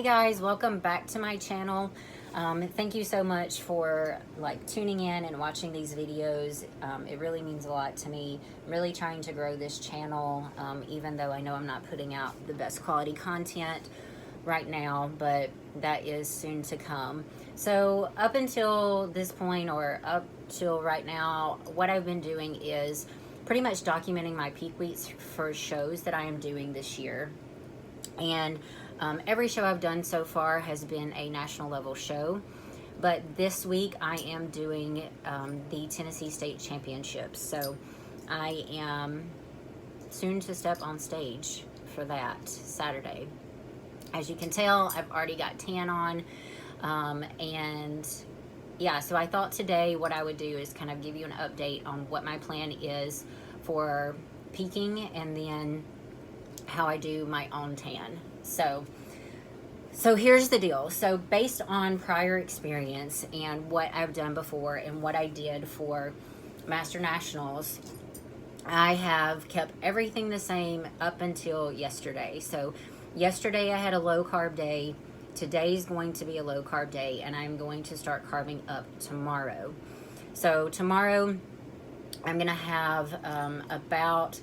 guys, welcome back to my channel. Thank you so much for tuning in and watching these videos. It really means a lot to me. I'm really trying to grow this channel, even though I know I'm not putting out the best quality content right now, but that is soon to come. So up until this point, or up till right now, what I've been doing is pretty much documenting my peak weeks for shows that I am doing this year. And every show I've done so far has been a national level show. But this week I am doing the Tennessee State Championships. So I am soon to step on stage for that Saturday. As you can tell, I've already got tan on. And yeah, so I thought today what I would do is kind of give you an update on what my plan is for peaking, and then how I do my own tan. So here's the deal. So based on prior experience and what I've done before and what I did for Master Nationals, I have kept everything the same up until yesterday. So yesterday I had a low carb day. Today's going to be a low carb day, and I'm going to start carving up tomorrow. So tomorrow I'm gonna have about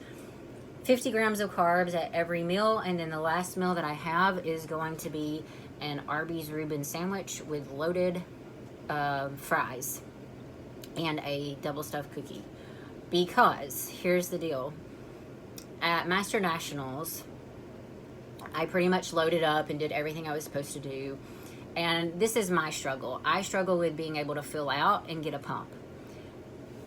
50 grams of carbs at every meal, and then the last meal that I have is going to be an Arby's Reuben sandwich with loaded fries and a double stuffed cookie. Because here's the deal, at Master Nationals I pretty much loaded up and did everything I was supposed to do, and this is my struggle. I struggle with being able to fill out and get a pump.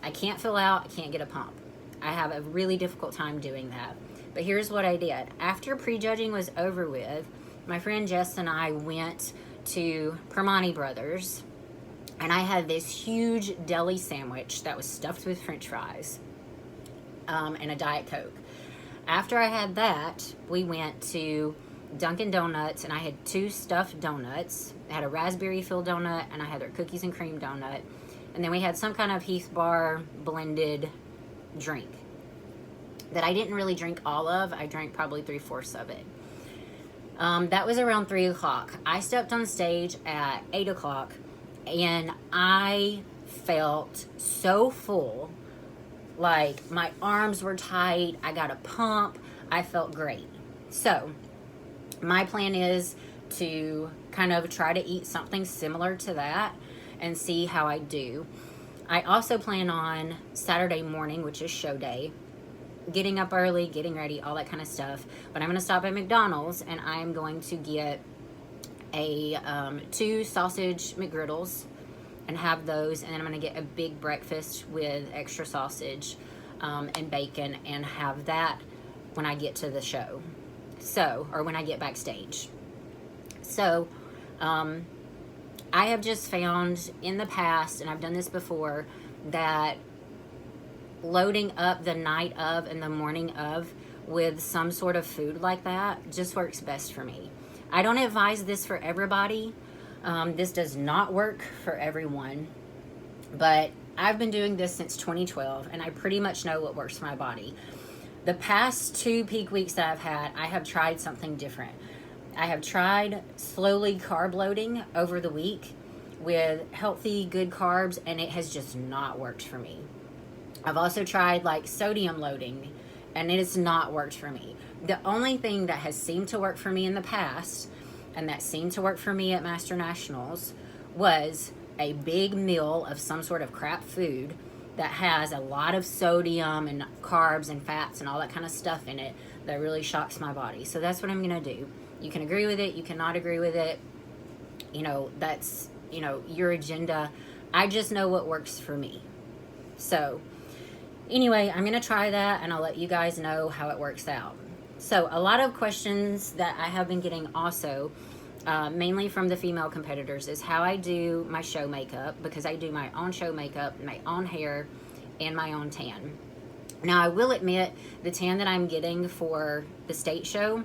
I can't fill out, I can't get a pump. I have a really difficult time doing that. But here's what I did. After prejudging was over with, my friend Jess and I went to Primanti Brothers, and I had this huge deli sandwich that was stuffed with French fries and a Diet Coke. After I had that, we went to Dunkin' Donuts, and I had 2 stuffed donuts. I had a raspberry filled donut, and I had their cookies and cream donut. And then we had some kind of Heath Bar blended drink that I didn't really drink all of. I drank probably 3/4 of it. That was around 3 o'clock. I stepped on stage at 8 o'clock, and I felt so full. Like, my arms were tight. I got a pump. I felt great. So my plan is to kind of try to eat something similar to that and see how I do. I also plan on Saturday morning, which is show day, getting up early, getting ready, all that kind of stuff. But I'm going to stop at McDonald's, and I'm going to get a 2 sausage McGriddles and have those. And then I'm going to get a big breakfast with extra sausage and bacon, and have that when I get to the show. So, or when I get backstage. So, I have just found in the past, and I've done this before, that loading up the night of and the morning of with some sort of food like that just works best for me. I don't advise this for everybody. This does not work for everyone, but I've been doing this since 2012, and I pretty much know what works for my body. The past 2 peak weeks that I've had, I have tried something different. I have tried slowly carb loading over the week with healthy, good carbs, and it has just not worked for me. I've also tried sodium loading, and it has not worked for me. The only thing that has seemed to work for me in the past, and that seemed to work for me at Master Nationals, was a big meal of some sort of crap food that has a lot of sodium and carbs and fats and all that kind of stuff in it that really shocks my body. So that's what I'm going to do. You can agree with it, you cannot agree with it. That's, your agenda. I just know what works for me. So anyway, I'm going to try that, and I'll let you guys know how it works out. So a lot of questions that I have been getting also, mainly from the female competitors, is how I do my show makeup, because I do my own show makeup, my own hair, and my own tan. Now, I will admit, the tan that I'm getting for the state show,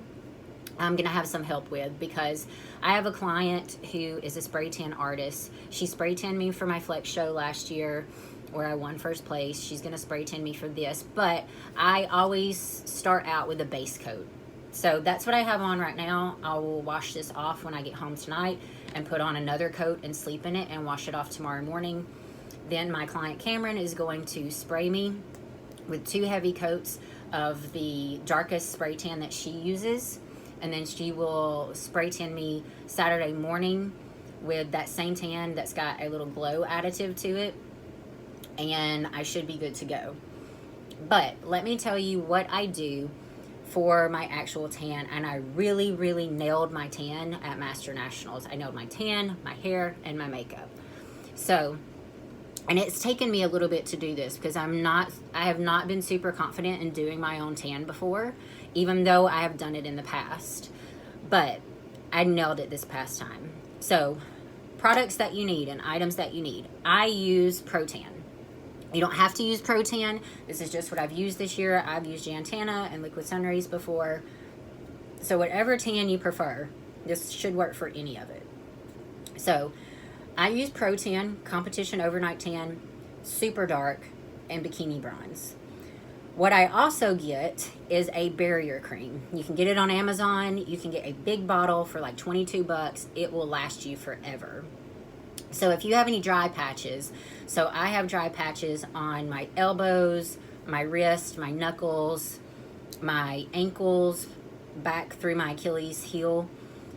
I'm going to have some help with, because I have a client who is a spray tan artist. She spray tanned me for my Flex show last year, where I won first place. She's going to spray tan me for this, but I always start out with a base coat. So that's what I have on right now. I will wash this off when I get home tonight and put on another coat and sleep in it and wash it off tomorrow morning. Then my client Cameron is going to spray me with 2 heavy coats of the darkest spray tan that she uses. And then she will spray tan me Saturday morning with that same tan that's got a little glow additive to it. And I should be good to go. But let me tell you what I do for my actual tan, and I really, really nailed my tan at Master Nationals. I nailed my tan, my hair, and my makeup. So, and it's taken me a little bit to do this because I have not been super confident in doing my own tan before, even though I have done it in the past. But I nailed it this past time. So, products that you need and items that you need. I use Pro-Tan. You don't have to use Pro-Tan. This is just what I've used this year. I've used Jantana and Liquid Sunrays before. So whatever tan you prefer, this should work for any of it. So I use Pro-Tan, Competition Overnight Tan, Super Dark, and Bikini Bronze. What I also get is a barrier cream. You can get it on Amazon. You can get a big bottle for like 22 bucks. It will last you forever. So if you have any dry patches, so I have dry patches on my elbows, my wrist, my knuckles, my ankles, back through my Achilles heel,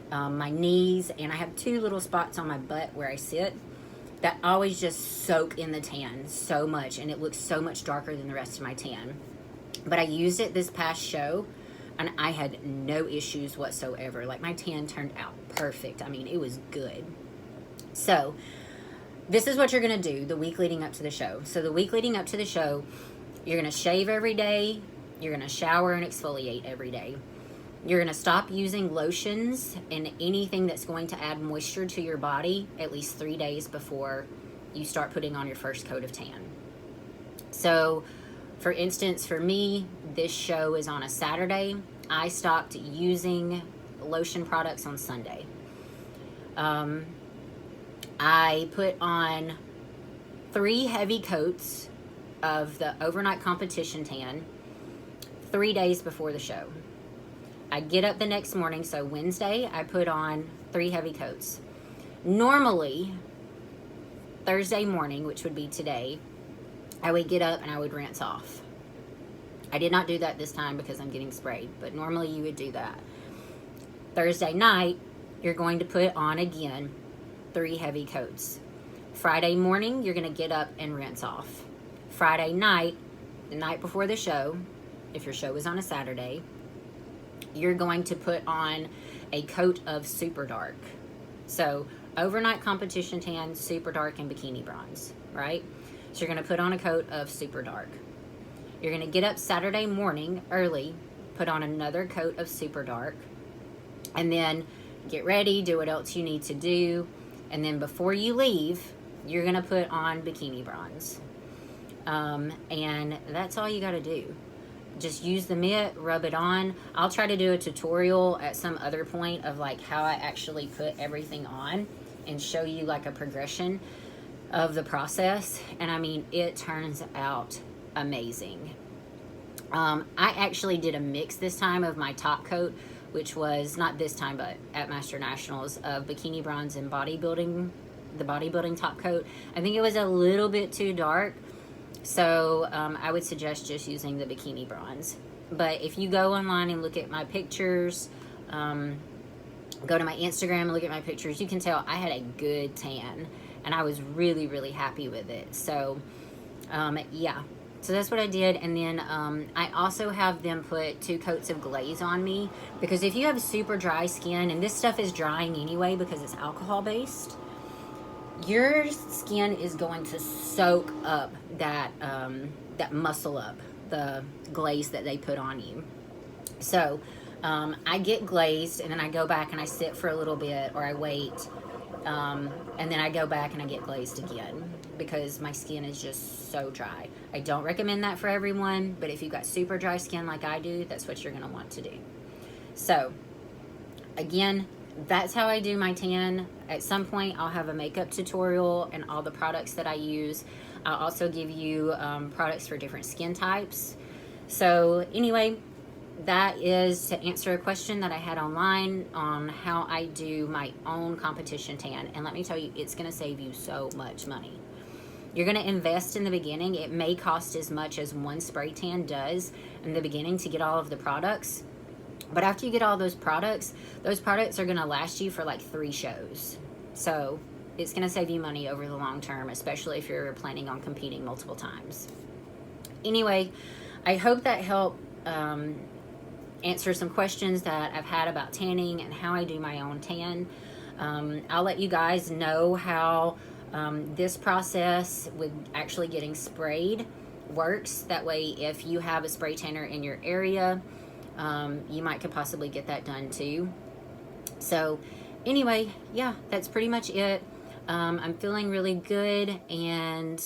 my knees, and I have 2 little spots on my butt where I sit that always just soak in the tan so much, and it looks so much darker than the rest of my tan. But I used it this past show, and I had no issues whatsoever. Like, my tan turned out perfect. I mean, it was good. So, this is what you're going to do the week leading up to the show. So, the week leading up to the show, you're going to shave every day. You're going to shower and exfoliate every day. You're going to stop using lotions and anything that's going to add moisture to your body at least 3 days before you start putting on your first coat of tan. So, for instance, for me, this show is on a Saturday. I stopped using lotion products on Sunday. I put on 3 heavy coats of the Overnight Competition Tan 3 days before the show. I get up the next morning, so Wednesday, I put on 3 heavy coats. Normally, Thursday morning, which would be today, I would get up and I would rinse off. I did not do that this time because I'm getting sprayed, but normally you would do that. Thursday night, you're going to put on again 3 heavy coats. Friday morning, you're going to get up and rinse off. Friday night, the night before the show, if your show is on a Saturday, you're going to put on a coat of Super Dark. So, Overnight Competition Tan, Super Dark, and Bikini Bronze, right? So you're going to put on a coat of Super Dark. You're going to get up Saturday morning early, put on another coat of Super Dark, and then get ready, do what else you need to do, and then before you leave, you're going to put on Bikini Bronze. And that's all you got to do. Just use the mitt, rub it on. I'll try to do a tutorial at some other point of like how I actually put everything on and show you like a progression of the process. And I mean, it turns out amazing. I actually did a mix this time of my top coat, which was not this time, but at Master Nationals, of Bikini Bronze and bodybuilding, the bodybuilding top coat. I think it was a little bit too dark. So I would suggest just using the Bikini Bronze. But if you go online and look at my pictures, go to my Instagram and look at my pictures, you can tell I had a good tan. And I was really, really happy with it. So, yeah. So that's what I did. And then I also have them put 2 coats of glaze on me. Because if you have super dry skin, and this stuff is drying anyway because it's alcohol-based, your skin is going to soak up that muscle up, the glaze that they put on you. So I get glazed, and then I go back and I sit for a little bit, or I wait, and then I go back and I get glazed again because my skin is just so dry. I don't recommend that for everyone, but if you've got super dry skin like I do, that's what you're going to want to do. So again, that's how I do my tan. At some point, I'll have a makeup tutorial and all the products that I use. I'll also give you products for different skin types. So anyway, that is to answer a question that I had online on how I do my own competition tan. And let me tell you, it's going to save you so much money. You're going to invest in the beginning. It may cost as much as one spray tan does in the beginning to get all of the products. But after you get all those products are going to last you for like 3 shows. So it's going to save you money over the long term, especially if you're planning on competing multiple times. Anyway, I hope that helped answer some questions that I've had about tanning and how I do my own tan. I'll let you guys know how this process with actually getting sprayed works. That way, if you have a spray tanner in your area, you might could possibly get that done too. So anyway, yeah, that's pretty much it. I'm feeling really good, and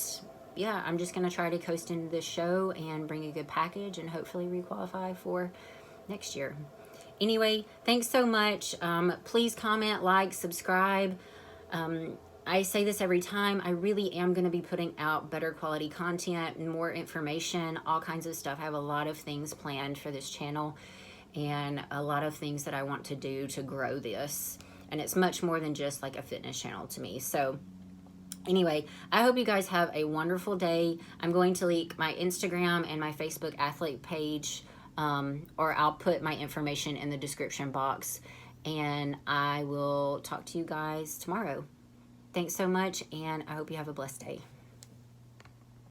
yeah, I'm just gonna try to coast into this show and bring a good package and hopefully requalify for next year. Anyway, thanks so much. Please comment, like, subscribe. I say this every time. I really am going to be putting out better quality content, more information, all kinds of stuff. I have a lot of things planned for this channel and a lot of things that I want to do to grow this. And it's much more than just like a fitness channel to me. So anyway, I hope you guys have a wonderful day. I'm going to link my Instagram and my Facebook athlete page, or I'll put my information in the description box. And I will talk to you guys tomorrow. Thanks so much, and I hope you have a blessed day.